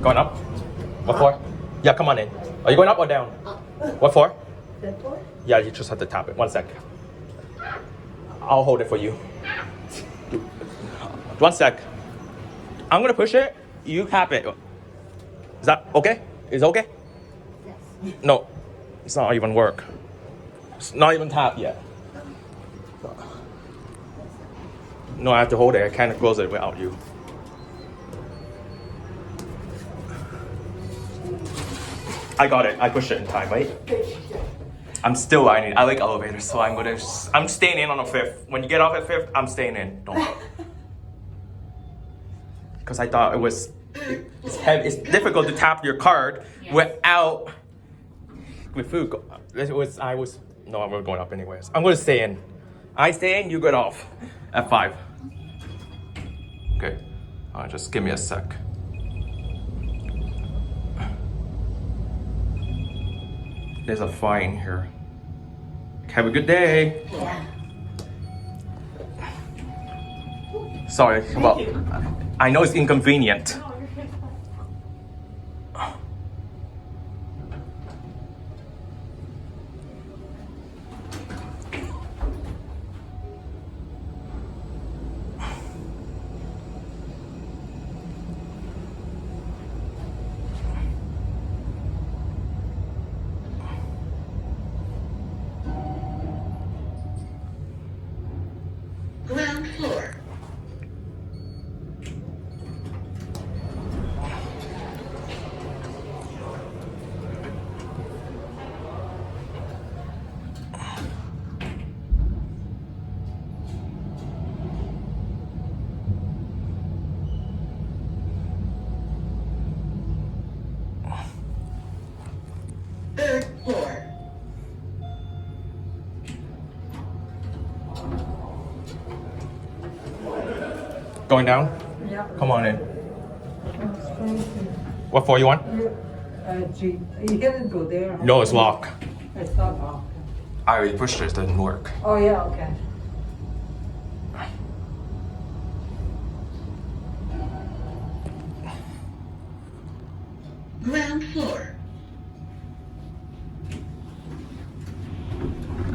Going up? What floor? Yeah, come on in. Are you going up or down? What floor? That floor? Yeah, you just have to tap it. 1 sec. I'll hold it for you. 1 sec. I'm gonna push it. You tap it. Is that okay? Is it okay? Yes. No, it's not even work. It's not even tap yet. No, I have to hold it. I can't close it without you. I got it. I pushed it in time, right? I'm still lining. I like elevators, so I'm staying in on the 5th. When you get off at 5th, I'm staying in. Don't. Because I thought it's heavy. It's difficult to tap your card without with food. No, I'm going up anyways. I'm gonna stay in. I stay in. You get off at 5. Okay. Just give me a sec. There's a fine here. Have a good day. Yeah. Sorry, well, I know it's inconvenient. Ground floor. Third floor. Going down? Yeah. Come on in. What floor you want? G. You cannot go there. No, it's locked. It's not locked. I already pushed it. It doesn't work. Oh yeah, okay. Ground floor.